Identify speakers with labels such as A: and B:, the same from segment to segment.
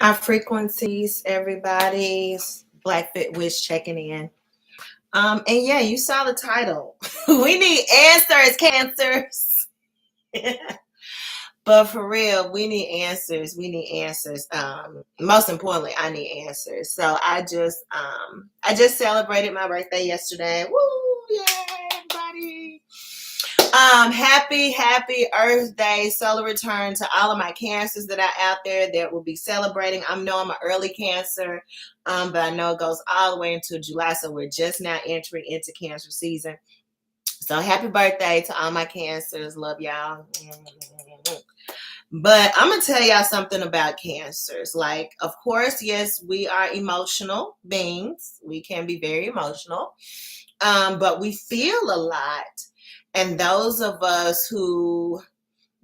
A: High frequencies, everybody's Blackfoot Wish checking in. And yeah, you saw the title. We need answers, cancers. But for real, we need answers. We need answers. Most importantly, I need answers. So I just celebrated my birthday yesterday. Woo! Yeah, everybody. Happy Earth Day, solar return to all of my cancers that are out there that will be celebrating. I know I'm an early cancer, but I know it goes all the way into July, so we're just now entering into cancer season. So happy birthday to all my cancers. Love y'all. But I'm going to tell y'all something about cancers. Like, of course, yes, we are emotional beings. We can be very emotional, but we feel a lot. And those of us who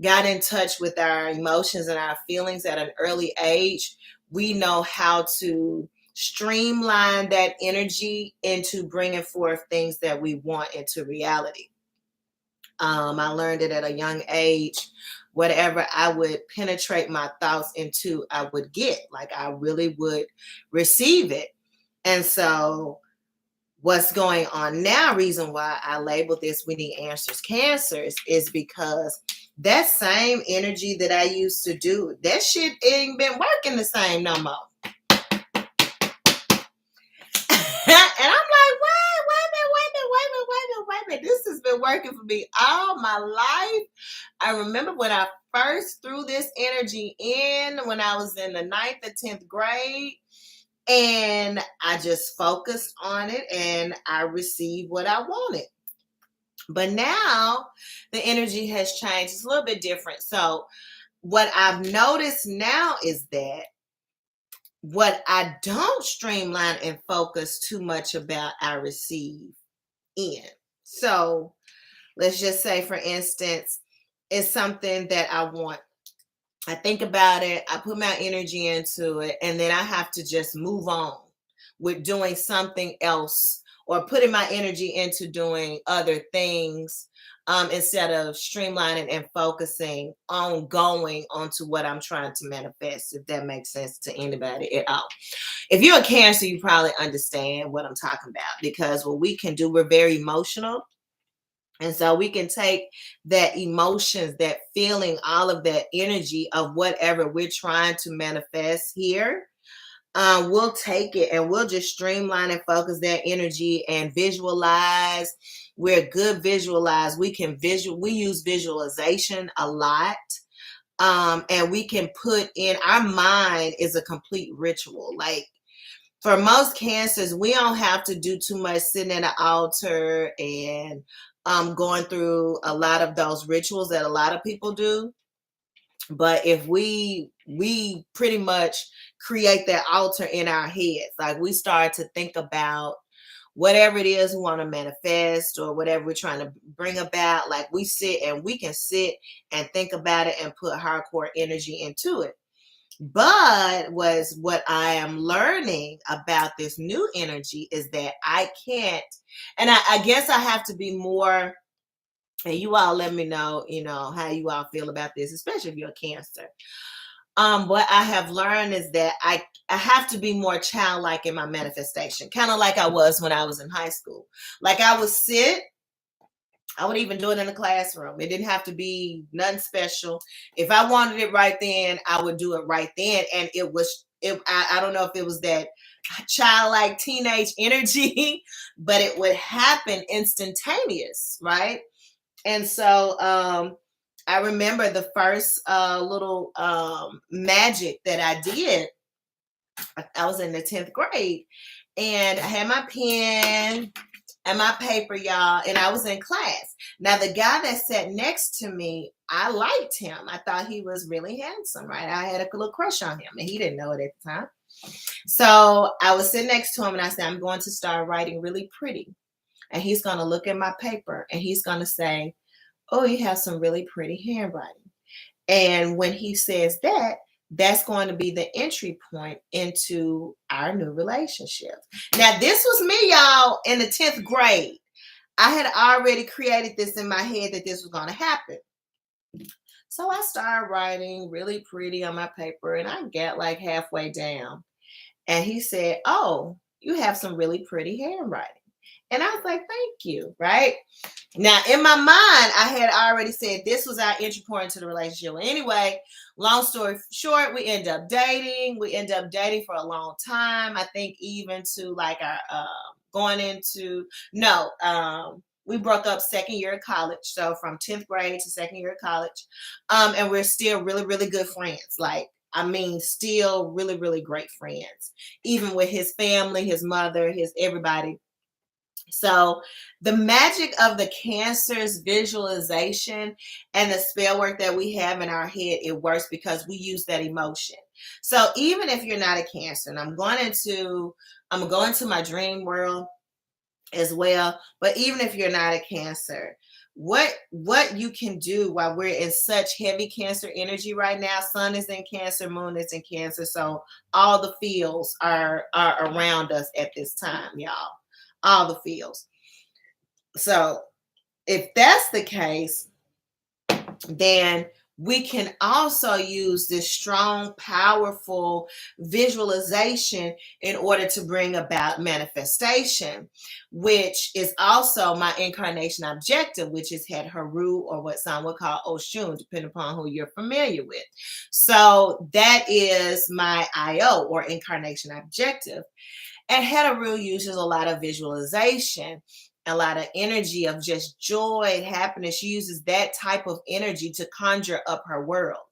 A: got in touch with our emotions and our feelings at an early age, we know how to streamline that energy into bringing forth things that we want into reality. I learned it at a young age. Whatever I would penetrate my thoughts into, I would get. Like, I really would receive it. And so what's going on now, reason why I label this We Need Answers Cancers, is because that same energy that I used to do, that shit ain't been working the same no more. And I'm like, wait a minute. This has been working for me all my life. I remember when I first threw this energy in when I was in the 9th or 10th grade. And I just focused on it and I received what I wanted. But now the energy has changed. It's a little bit different. So what I've noticed now is that what I don't streamline and focus too much about, I receive in. So let's just say, for instance, it's something that I want. I think about it, I put my energy into it, and then I have to just move on with doing something else or putting my energy into doing other things, instead of streamlining and focusing on going onto what I'm trying to manifest, if that makes sense to anybody at all. If you're a Cancer, you probably understand what I'm talking about, because what we can do, we're very emotional. And so we can take that emotions, that feeling, all of that energy of whatever we're trying to manifest here. We'll take it and we'll just streamline and focus that energy and visualize. We're good visualize. We use visualization a lot. And we can put in, our mind is a complete ritual. Like, for most cancers, we don't have to do too much sitting at an altar and going through a lot of those rituals that a lot of people do. But if we pretty much create that altar in our heads, like we start to think about whatever it is we want to manifest or whatever we're trying to bring about, like we can sit and think about it and put hardcore energy into it. But what I am learning about this new energy is that I can't, and I guess I have to be more, and you all let me know, how you all feel about this, especially if you're a Cancer. What I have learned is that I have to be more childlike in my manifestation, kind of like I was when I was in high school. Like, I would even do it in the classroom. It didn't have to be nothing special. If I wanted it right then, I would do it right then. And I don't know if it was that childlike teenage energy, but it would happen instantaneous, right? And so I remember the first little magic that I did. I was in the 10th grade and I had my pen and my paper, y'all, and I was in class. Now, the guy that sat next to me, I liked him. I thought he was really handsome, right? I had a little crush on him, and he didn't know it at the time. So I was sitting next to him, and I said, I'm going to start writing really pretty. And he's going to look at my paper, and he's going to say, oh, you have some really pretty handwriting. And when he says that, that's going to be the entry point into our new relationship. Now, this was me, y'all, in the 10th grade. I had already created this in my head that this was going to happen. So I started writing really pretty on my paper, and I get like halfway down. And he said, "Oh, you have some really pretty handwriting." And I was like, "Thank you." Right now, in my mind, I had already said this was our entry point into the relationship. Well, anyway, long story short, we end up dating. We end up dating for a long time. I think even to like our going into no, we broke up second year of college. So from 10th grade to second year of college, and we're still really, really good friends. Like I mean, still really, really great friends. Even with his family, his mother, his everybody. So, the magic of the Cancer's visualization and the spell work that we have in our head, it works because we use that emotion. So, even if you're not a Cancer, and I'm going to go into my dream world as well, but even if you're not a Cancer, what you can do while we're in such heavy Cancer energy right now, sun is in Cancer, moon is in Cancer, so all the fields are around us at this time, y'all, all the fields. So if that's the case, then we can also use this strong, powerful visualization in order to bring about manifestation, which is also my incarnation objective, which is Het Haru, or what some would call Oshun, depending upon who you're familiar with. So that is my IO, or incarnation objective. And Het Haru uses a lot of visualization, a lot of energy of just joy, happiness. She uses that type of energy to conjure up her world.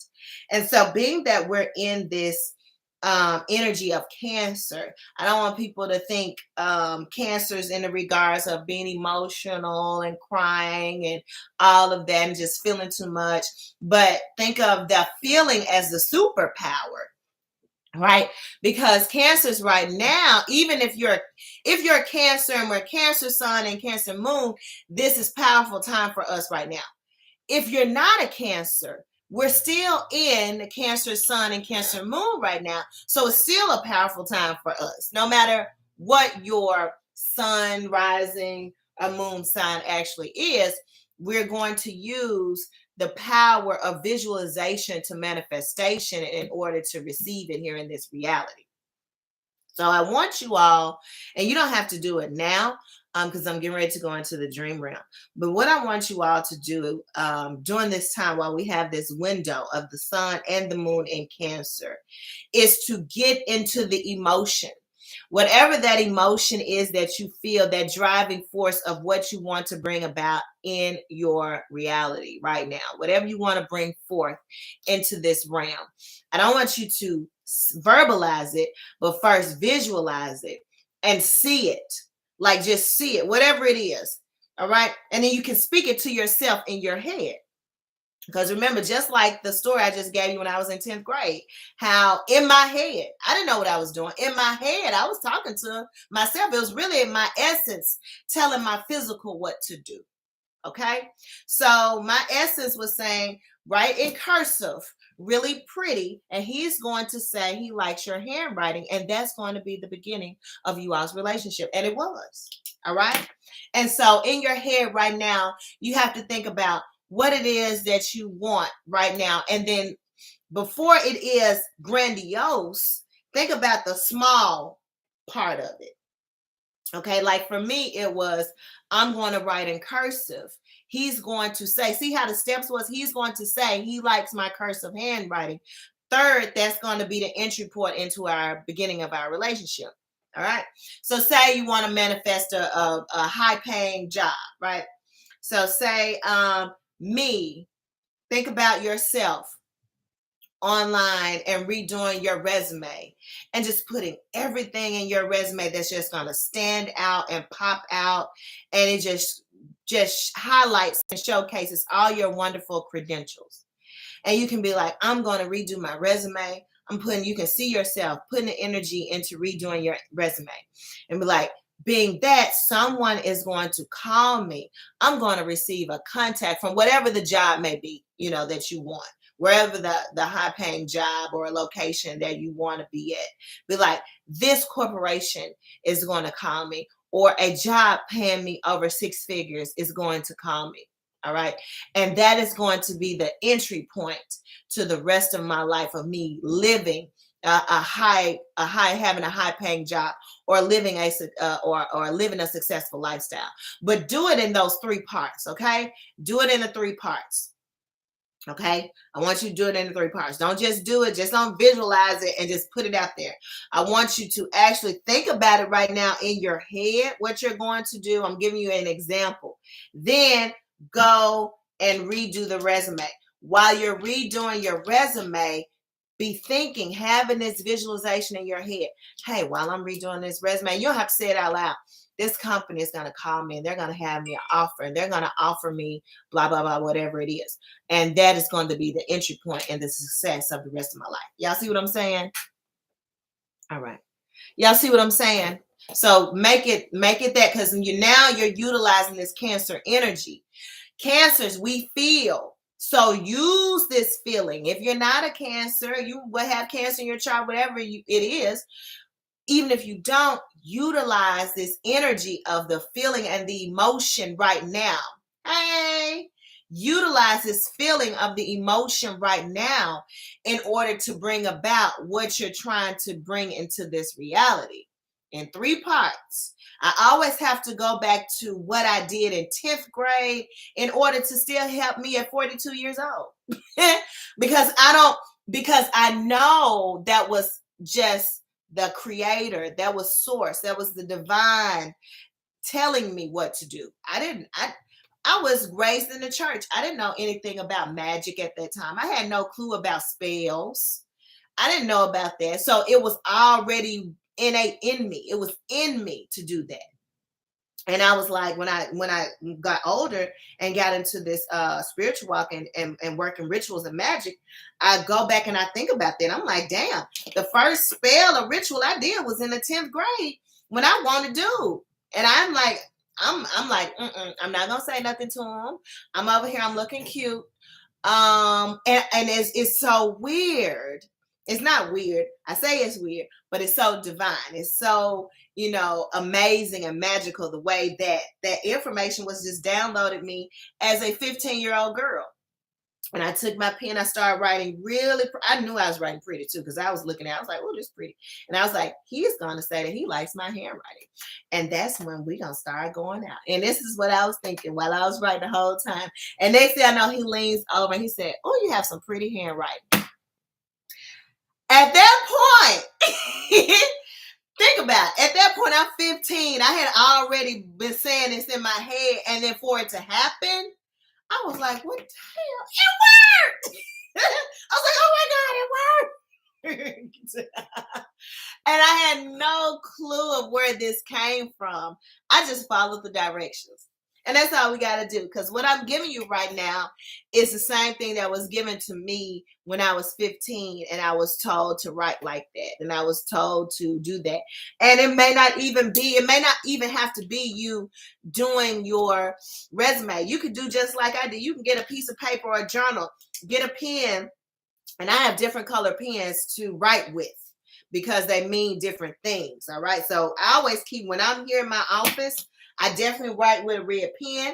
A: And so, being that we're in this energy of Cancer, I don't want people to think Cancer's in the regards of being emotional and crying and all of that and just feeling too much. But think of the feeling as the superpower, right? Because Cancers right now, even if you're a Cancer and we're Cancer sun and Cancer moon, this is powerful time for us right now. If you're not a Cancer, we're still in the Cancer sun and Cancer moon right now, so it's still a powerful time for us, no matter what your sun rising or moon sign actually is. We're going to use the power of visualization to manifestation in order to receive it here in this reality. So I want you all, and you don't have to do it now because I'm getting ready to go into the dream realm. But what I want you all to do during this time while we have this window of the sun and the moon in Cancer is to get into the emotion. Whatever that emotion is that you feel, that driving force of what you want to bring about in your reality right now, whatever you want to bring forth into this realm. I don't want you to verbalize it, but first visualize it and see it. Like just see it, whatever it is. All right. And then you can speak it to yourself in your head. Because remember, just like the story I just gave you when I was in 10th grade, how in my head, I didn't know what I was doing. In my head, I was talking to myself. It was really in my essence telling my physical what to do. Okay. So my essence was saying, write in cursive, really pretty. And he's going to say he likes your handwriting. And that's going to be the beginning of you all's relationship. And it was. All right. And so in your head right now, you have to think about what it is that you want right now. And then before it is grandiose, think about the small part of it. Okay, like for me, it was I'm going to write in cursive. He's going to say, see how the steps was? He's going to say he likes my cursive handwriting. Third, that's going to be the entry point into our beginning of our relationship. All right. So say you want to manifest a high paying job, right? So say me, think about yourself online and redoing your resume and just putting everything in your resume that's just going to stand out and pop out, and it just highlights and showcases all your wonderful credentials. And you can be like, I'm going to redo my resume. You can see yourself putting the energy into redoing your resume and be like, being that someone is going to call me, I'm going to receive a contact from whatever the job may be, that you want, wherever the high paying job or a location that you want to be at. Be like, this corporation is going to call me, or a job paying me over six figures is going to call me. All right. And that is going to be the entry point to the rest of my life of me living having a high paying job, or living or living a successful lifestyle. But do it in those three parts. Okay. Do it in the three parts. Okay. I want you to do it in the three parts. Don't just do it. Just don't visualize it and just put it out there. I want you to actually think about it right now in your head, what you're going to do. I'm giving you an example. Then go and redo the resume. While you're redoing your resume, be thinking, having this visualization in your head. Hey, while I'm redoing this resume, you don't have to say it out loud. This company is going to call me and they're going to have me an offer, and they're going to offer me blah, blah, blah, whatever it is. And that is going to be the entry point and the success of the rest of my life. Y'all see what I'm saying? All right. Y'all see what I'm saying? So make it that, because now you're utilizing this Cancer energy. Cancers, we feel. So use this feeling. If you're not a Cancer, you will have Cancer in your chart, whatever it is. Even if you don't, utilize this energy of the feeling and the emotion right now. Hey, utilize this feeling of the emotion right now in order to bring about what you're trying to bring into this reality in three parts. I always have to go back to what I did in 10th grade in order to still help me at 42 years old. because I know that was just the creator, that was source, that was the divine telling me what to do. I was raised in the church. I didn't know anything about magic at that time. I had no clue about spells. I didn't know about that. So it was already innate in me. It was in me to do that. And I was like, when I got older and got into this spiritual walk and working rituals and magic, I go back and I think about that. I'm like, damn, the first spell or ritual I did was in the 10th grade when I wanted to do. And I'm like, I'm not gonna say nothing to him. I'm over here, I'm looking cute. And it's so weird. It's not weird. I say it's weird, but it's so divine. It's so, amazing and magical, the way that information was just downloaded me as a 15-year-old girl. And I took my pen, I started writing I knew I was writing pretty too, because I was looking at it, I was like, oh, this is pretty. And I was like, he's going to say that he likes my handwriting. And that's when we're going to start going out. And this is what I was thinking while I was writing the whole time. And next thing I know, he leans over and he said, oh, you have some pretty handwriting. At that point, think about it. At that point, I'm 15. I had already been saying this in my head. And then for it to happen, I was like, what the hell? It worked! I was like, oh my God, it worked. And I had no clue of where this came from. I just followed the directions. And that's all we got to do. Because what I'm giving you right now is the same thing that was given to me when I was 15. And I was told to write like that. And I was told to do that. And it may not even have to be you doing your resume. You could do just like I did. You can get a piece of paper or a journal, get a pen. And I have different color pens to write with, because they mean different things. All right. So I always keep, when I'm here in my office, I definitely write with a red pen.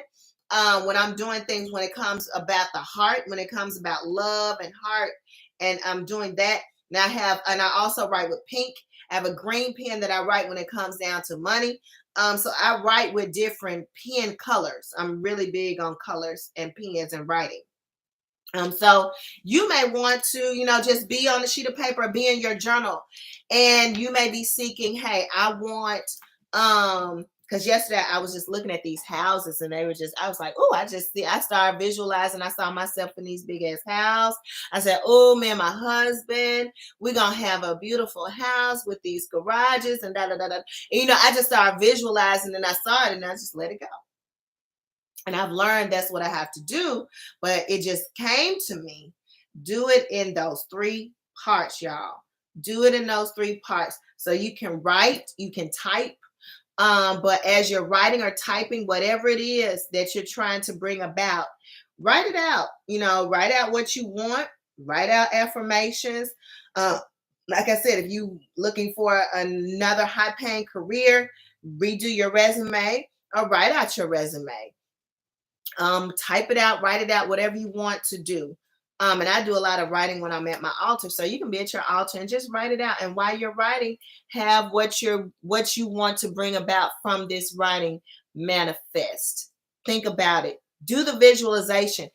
A: When I'm doing things, when it comes about the heart, when it comes about love and heart, and I'm doing that. And I also write with pink. I have a green pen that I write when it comes down to money. So I write with different pen colors. I'm really big on colors and pens and writing. So you may want to, just be on a sheet of paper, be in your journal, and you may be seeking, hey, I want, because yesterday I was just looking at these houses and I was like, oh, I started visualizing. I saw myself in these big ass house. I said, oh man, my husband, we're going to have a beautiful house with these garages and da, da, da, da. And, I just started visualizing, and I saw it and I just let it go. And I've learned that's what I have to do, but it just came to me. Do it in those three parts, y'all. Do it in those three parts. So you can write, you can type, but as you're writing or typing, whatever it is that you're trying to bring about, write it out. Write out what you want, write out affirmations. Like I said, if you looking for another high-paying career, redo your resume or write out your resume. Type it out, write it out, whatever you want to do. And I do a lot of writing when I'm at my altar. So you can be at your altar and just write it out. And while you're writing, have what you want to bring about from this writing manifest. Think about it. Do the visualization.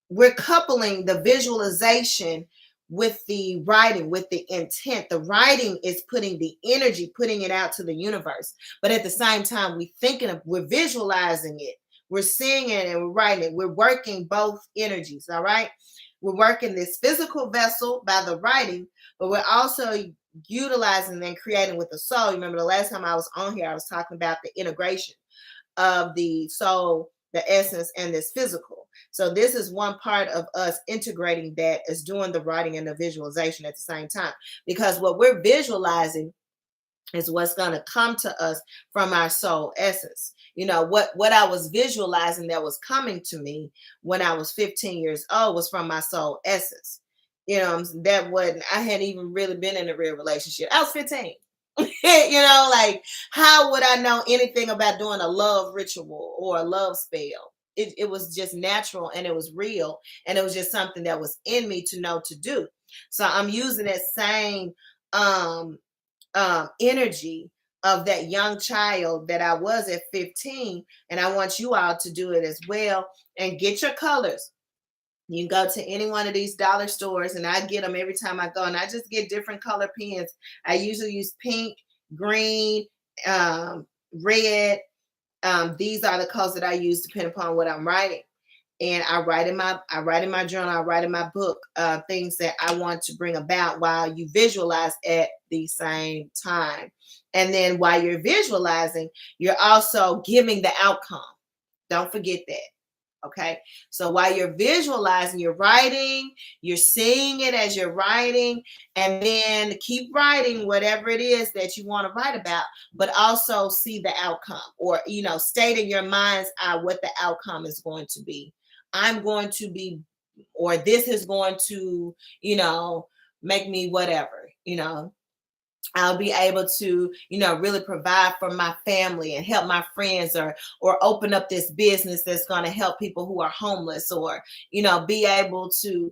A: We're coupling the visualization with the writing, with the intent. The writing is putting the energy, putting it out to the universe. But at the same time, we're visualizing it. We're seeing it and we're writing it. We're working both energies, all right? We're working this physical vessel by the writing, but we're also utilizing and creating with the soul. Remember the last time I was on here, I was talking about the integration of the soul, the essence, and this physical. So this is one part of us integrating that is doing the writing and the visualization at the same time. Because what we're visualizing is what's going to come to us from our soul essence. What I was visualizing that was coming to me when I was 15 years old was from my soul essence. That wasn't, I hadn't even really been in a real relationship. I was 15. Like, how would I know anything about doing a love ritual or a love spell? It was just natural and it was real. And it was just something that was in me to know to do. So I'm using that same energy of that young child that I was at 15. And I want you all to do it as well. And get your colors. You can go to any one of these dollar stores, and I get them every time I go, and I just get different color pens. I usually use pink, green, red. These are the colors that I use depending upon what I'm writing. And I write in my journal, I write in my book, things that I want to bring about while you visualize at the same time. And then while you're visualizing, you're also giving the outcome. Don't forget that. Okay. So while you're visualizing, you're writing, you're seeing it as you're writing, and then keep writing whatever it is that you want to write about, but also see the outcome, or, state in your mind's eye what the outcome is going to be. I'm going to be, or this is going to, make me whatever, I'll be able to, really provide for my family and help my friends, or open up this business that's going to help people who are homeless, or, be able to,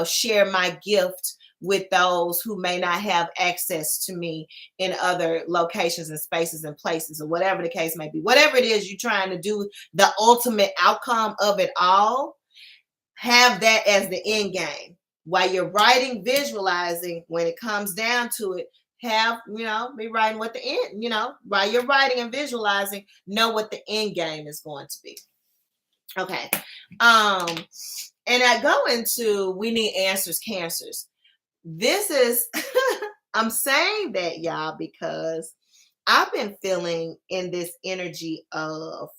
A: share my gift with those who may not have access to me in other locations and spaces and places, or whatever the case may be. Whatever it is you're trying to do, the ultimate outcome of it all, have that as the end game. While you're writing, visualizing, when it comes down to it, have, be writing what the end, while you're writing and visualizing, know what the end game is going to be. Okay. And I go into, we need answers, cancers. This is, I'm saying that, y'all, because I've been feeling in this energy of,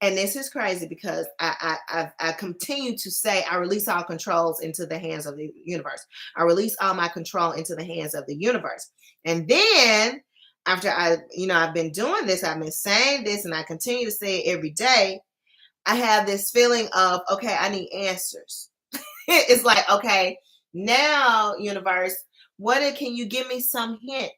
A: and this is crazy because I continue to say, I release all controls into the hands of the universe. I release all my control into the hands of the universe. And then after I've been doing this, I've been saying this, and I continue to say it every day, I have this feeling of, okay, I need answers. It's like, okay, now universe, can you give me some hint?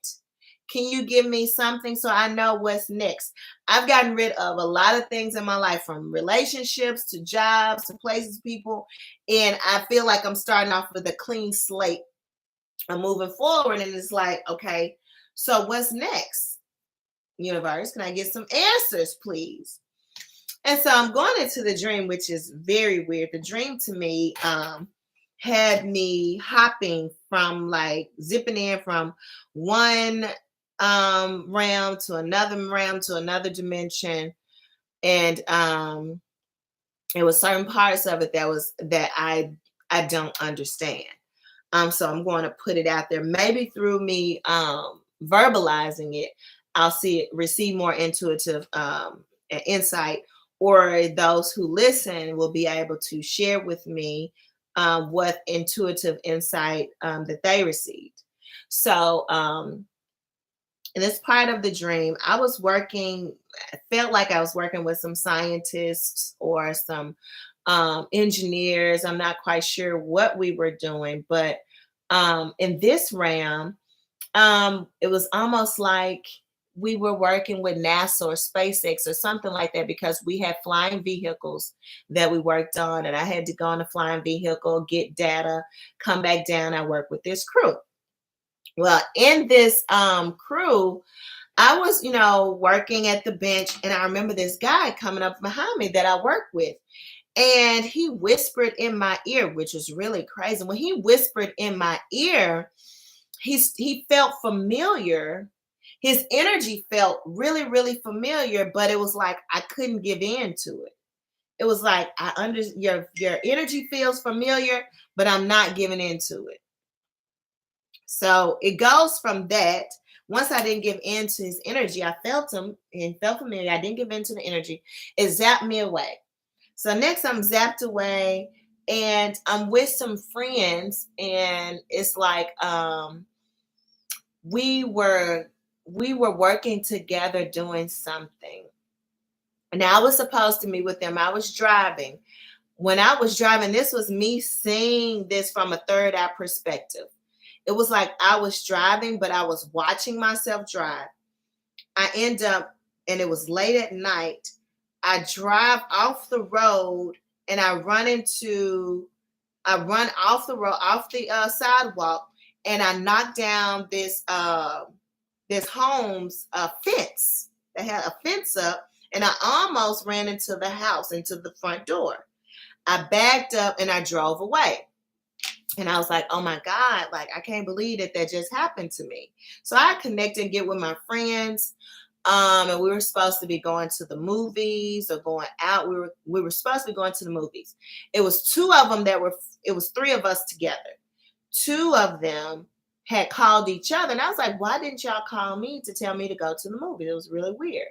A: Can you give me something so I know what's next? I've gotten rid of a lot of things in my life, from relationships to jobs to places, people. And I feel like I'm starting off with a clean slate. I'm moving forward, and it's like, okay, so what's next? Universe, can I get some answers, please? And so I'm going into the dream, which is very weird. The dream to me had me hopping from, like, zipping in from one realm to another dimension, and it was certain parts of it that I don't understand. So I'm going to put it out there. Maybe through me verbalizing it, I'll receive more intuitive insight, or those who listen will be able to share with me what intuitive insight that they received. So in this part of the dream, I felt like I was working with some scientists or some engineers. I'm not quite sure what we were doing, but in this realm, it was almost like we were working with NASA or SpaceX or something like that, because we had flying vehicles that we worked on, and I had to go on a flying vehicle, get data, come back down. I worked with this crew. Well, in this crew, I was, working at the bench, and I remember this guy coming up behind me that I worked with. And he whispered in my ear, which was really crazy. When he whispered in my ear, he felt familiar. His energy felt really, really familiar, but it was like I couldn't give in to it. It was like your energy feels familiar, but I'm not giving into it. So it goes from that. Once I didn't give in to his energy, I felt him and felt familiar. I didn't give in to the energy. It zapped me away. So next I'm zapped away, and I'm with some friends, and it's like we were working together doing something. Now I was supposed to meet with them. I was driving. When I was driving, this was me seeing this from a third eye perspective. It was like I was driving, but I was watching myself drive. I end up, and it was late at night. I drive off the road, and I run off the road, off the sidewalk, and I knock down this home's fence. They had a fence up, and I almost ran into the house, into the front door. I backed up and I drove away. And I was like, oh my God, like, I can't believe that just happened to me. So I connected and get with my friends. And we were supposed to be going to the movies or going out. We were supposed to be going to the movies. It was two of them it was three of us together. Two of them had called each other. And I was like, why didn't y'all call me to tell me to go to the movie? It was really weird.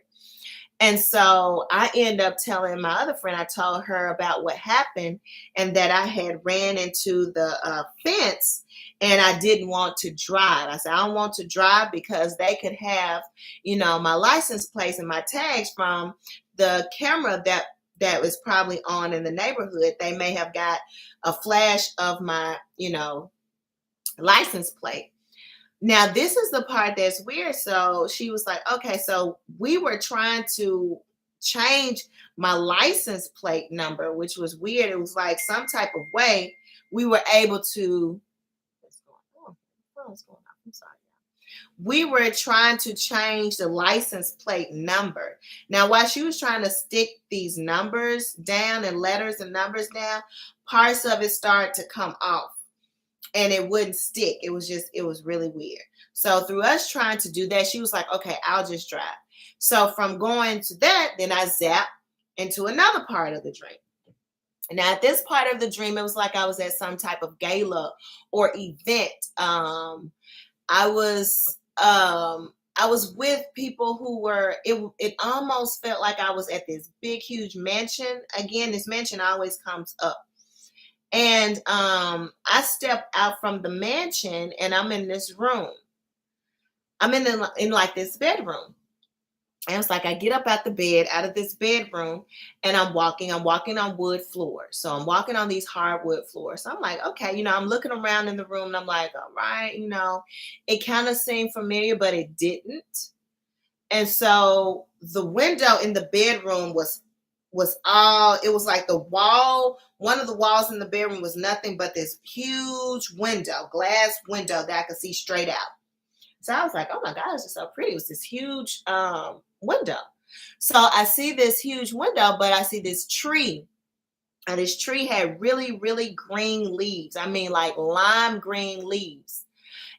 A: And so I end up telling my other friend, I told her about what happened and that I had ran into the fence and I didn't want to drive. I said, I don't want to drive because they could have, my license plates and my tags from the camera that was probably on in the neighborhood. They may have got a flash of my, license plate. Now, this is the part that's weird. So she was like, okay, so we were trying to change my license plate number, which was weird. It was like some type of way we were able to, what's going on? What's going on? I'm sorry. We were trying to change the license plate number. Now, while she was trying to stick these numbers down and letters and numbers down, parts of it started to come off. And it wouldn't stick. It was really weird. So through us trying to do that, she was like, okay, I'll just drive. So from going to that, then I zapped into another part of the dream. Now at this part of the dream, it was like I was at some type of gala or event. I was with people who were, it almost felt like I was at this big, huge mansion. Again, this mansion always comes up. And I step out from the mansion and I'm in this room. I'm in like this bedroom. And it's like I get up out of this bedroom, and I'm walking on wood floors. So I'm walking on these hardwood floors. So I'm like, okay, I'm looking around in the room and I'm like, all right, it kind of seemed familiar, but it didn't. And so the window in the bedroom was all, it was like the wall, one of the walls in the bedroom was nothing but this huge window, glass window that I could see straight out. So I was like, oh my God, it's just so pretty. It was this huge window. So I see this huge window, but I see this tree. And this tree had really, really green leaves. I mean, like lime green leaves.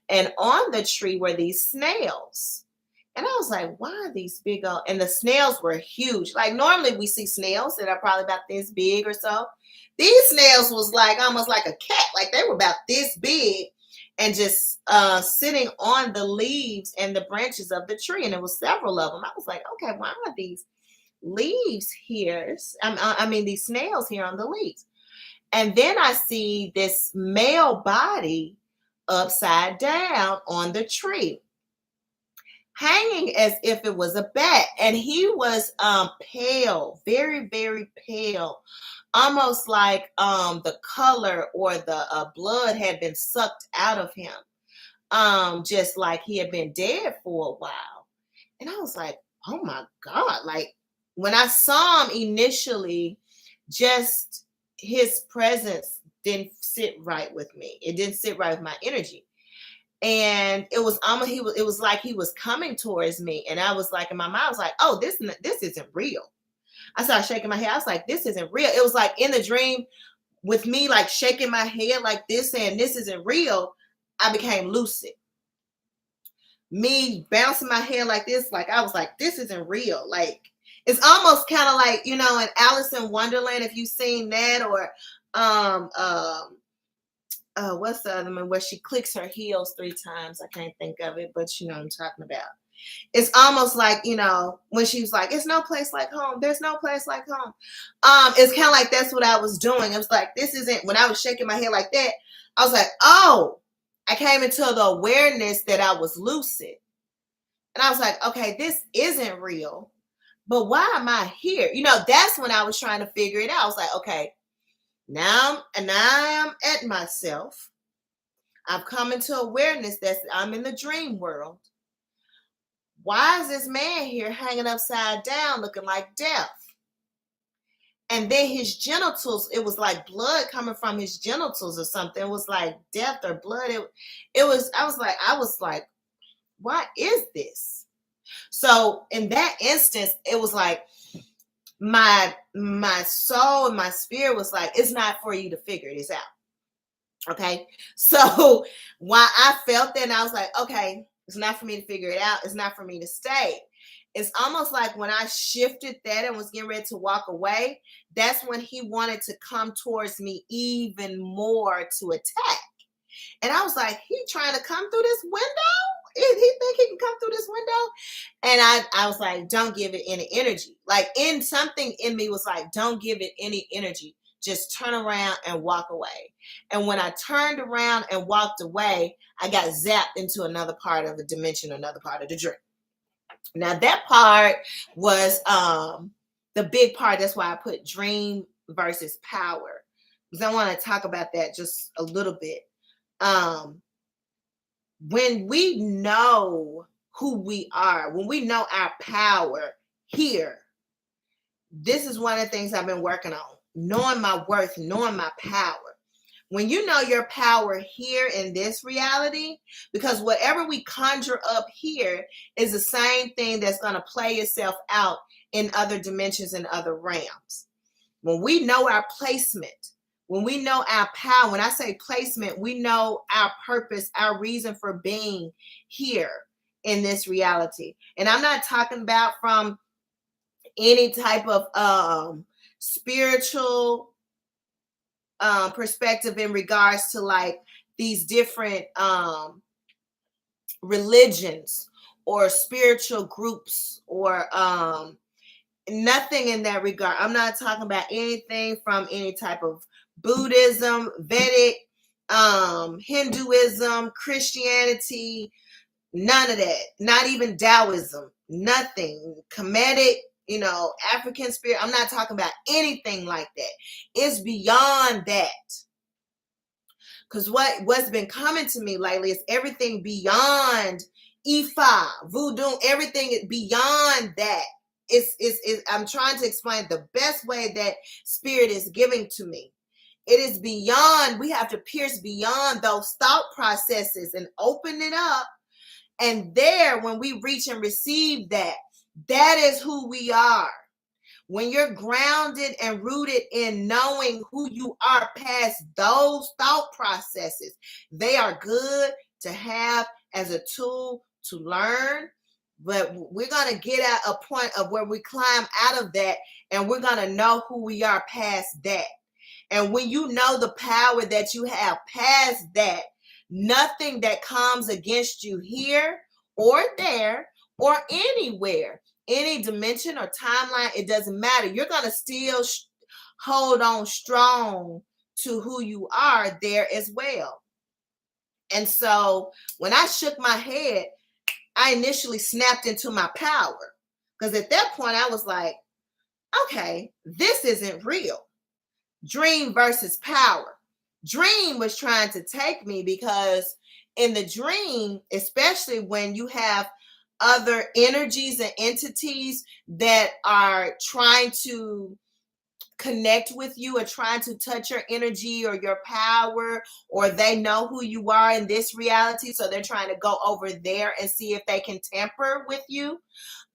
A: And on the tree were these snails. And I was like, why are these big old, and the snails were huge. Like normally we see snails that are probably about this big or so. These snails was like almost like a cat. Like they were about this big and just sitting on the leaves and the branches of the tree. And there was several of them. I was like, okay, why are these leaves here? I mean, these snails here on the leaves. And then I see this male body upside down on the tree, hanging as if it was a bat. And he was pale, very, very pale, almost like the color or the blood had been sucked out of him, just like he had been dead for a while. And I was like, oh my God. Like when I saw him initially, just his presence didn't sit right with me. It didn't sit right with my energy. And it was almost it was like he was coming towards me. And I was like, in my mind, I was like, oh, this isn't real. I started shaking my head. I was like, this isn't real. It was like in the dream with me like shaking my head like this, saying this isn't real. I became lucid. Me bouncing my head like this, like I was like, this isn't real. Like it's almost kind of like, in Alice in Wonderland, if you've seen that, or what's the other one where she clicks her heels 3 times? I can't think of it, but you know what I'm talking about. It's almost like, when she was like, it's no place like home. There's no place like home. It's kind of like that's what I was doing. It was like, this isn't, when I was shaking my head like that, I was like, oh, I came into the awareness that I was lucid. And I was like, okay, this isn't real, but why am I here? That's when I was trying to figure it out. I was like, okay, now I am at myself. I've come into awareness that I'm in the dream world. Why is this man here hanging upside down looking like death? And then his genitals, it was like blood coming from his genitals or something. It was like death or blood. I was like, what is this? So in that instance, it was like my soul and my spirit was like, it's not for you to figure this out. Okay. So while I felt that, and I was like, okay, it's not for me to figure it out. It's not for me to stay. It's almost like when I shifted that and was getting ready to walk away, that's when he wanted to come towards me even more to attack. And I was like, he trying to come through this window? He think he can come through this window? And I was like, don't give it any energy. Like something in me was like, don't give it any energy. Just turn around and walk away. And when I turned around and walked away, I got zapped into another part of the dimension, another part of the dream. Now that part was the big part. That's why I put dream versus power, because I want to talk about that just a little bit. When we know who we are, when we know our power here, this is one of the things I've been working on, knowing my worth, knowing my power. When you know your power here in this reality, because whatever we conjure up here is the same thing that's going to play itself out in other dimensions and other realms. When we know our placement, when we know our power, when I say placement, we know our purpose, our reason for being here in this reality. And I'm not talking about from any type of spiritual perspective in regards to like these different religions or spiritual groups or nothing in that regard. I'm not talking about anything from any type of Buddhism, Vedic, Hinduism, Christianity, none of that. Not even Taoism, nothing. Kemetic, African spirit. I'm not talking about anything like that. It's beyond that. Because what's been coming to me lately is everything beyond Ifa, voodoo, everything beyond that. I'm trying to explain the best way that spirit is giving to me. It is beyond, we have to pierce beyond those thought processes and open it up. And there, when we reach and receive that is who we are. When you're grounded and rooted in knowing who you are past those thought processes, they are good to have as a tool to learn. But we're going to get at a point of where we climb out of that and we're going to know who we are past that. And when you know the power that you have past that, nothing that comes against you here or there or anywhere, any dimension or timeline, it doesn't matter. You're going to still hold on strong to who you are there as well. And so when I shook my head, I initially snapped into my power, because at that point I was like, okay, this isn't real. Dream versus power. Dream was trying to take me, because in the dream, especially when you have other energies and entities that are trying to connect with you or trying to touch your energy or your power, or they know who you are in this reality, so they're trying to go over there and see if they can tamper with you.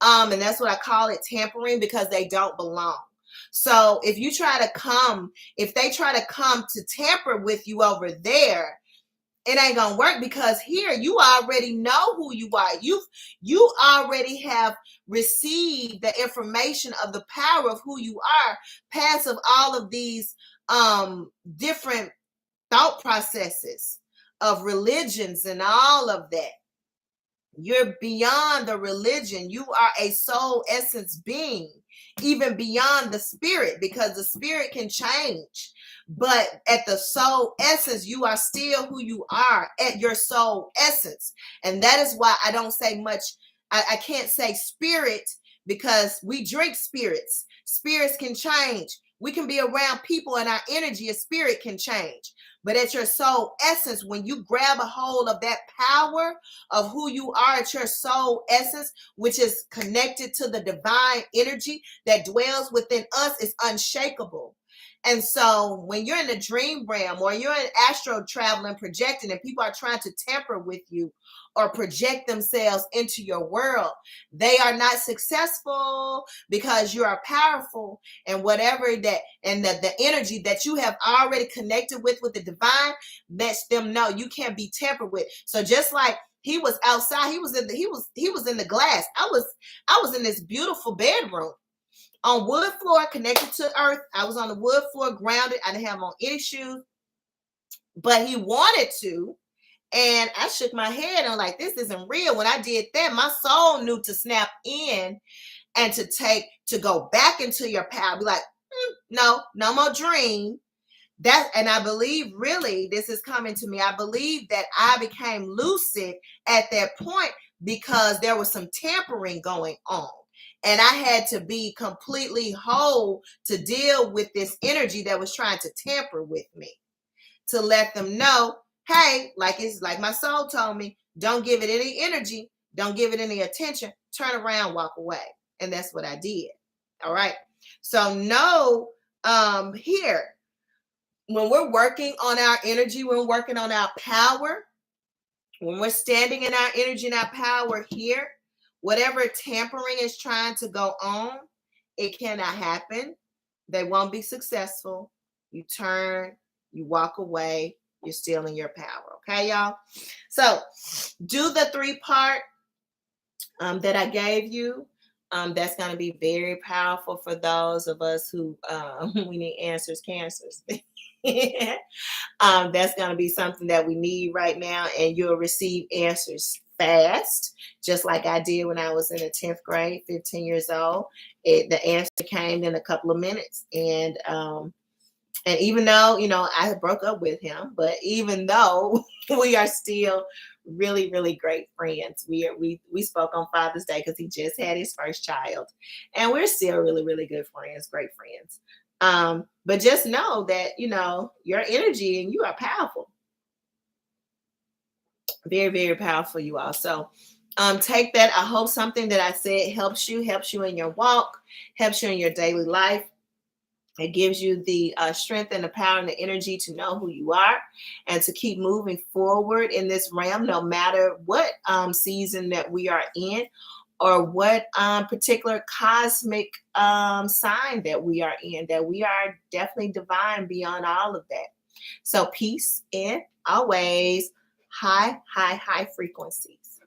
A: And that's what I call it, tampering, because they don't belong. So if they try to come to tamper with you over there, it ain't gonna work, because here you already know who you are. You already have received the information of the power of who you are, past of all of these different thought processes of religions and all of that. You're beyond the religion. You are a soul essence being, even beyond the spirit, because the spirit can change. But at the soul essence, you are still who you are at your soul essence. And that is why I don't say much. I can't say spirit, because we drink spirits. Spirits can change. We can be around people and our energy, a spirit can change. But at your soul essence, when you grab a hold of that power of who you are at your soul essence, which is connected to the divine energy that dwells within us, is unshakable. And so when you're in the dream realm, or you're in astro traveling, projecting, and people are trying to tamper with you or project themselves into your world, they are not successful, because you are powerful, and whatever that, and the energy that you have already connected with the divine, lets them know you can't be tampered with. So just like he was outside, he was in the glass. I was in this beautiful bedroom on wood floor, connected to earth. I was on the wood floor, grounded. I didn't have on any shoes, but he wanted to. And I shook my head and I'm like, this isn't real. When I did that, my soul knew to snap in and to go back into your power. Be like, no more dream. And I believe, really, this is coming to me. I believe that I became lucid at that point, because there was some tampering going on. And I had to be completely whole to deal with this energy that was trying to tamper with me, to let them know, hey, like my soul told me, don't give it any energy, don't give it any attention, turn around, walk away. And that's what I did. All right. So know here, when we're working on our energy, when we're working on our power, when we're standing in our energy and our power here, whatever tampering is trying to go on, it cannot happen. They won't be successful. You turn, you walk away, you're still in your power. Okay, y'all? So do the 3-part that I gave you. That's going to be very powerful for those of us who we need answers, cancers. That's going to be something that we need right now, and you'll receive answers fast, just like I did when I was in the 10th grade, 15 years old. The answer came in a couple of minutes. And even though, I broke up with him, but even though we are still really, really great friends. We spoke on Father's Day because he just had his first child, and we're still really, really good friends, great friends. But just know that, your energy and you are powerful. Very, very powerful, you all. So take that. I hope something that I said helps you in your walk, helps you in your daily life. It gives you the strength and the power and the energy to know who you are and to keep moving forward in this realm, no matter what season that we are in, or what particular cosmic sign that we are in, that we are definitely divine beyond all of that. So peace, and always high frequencies.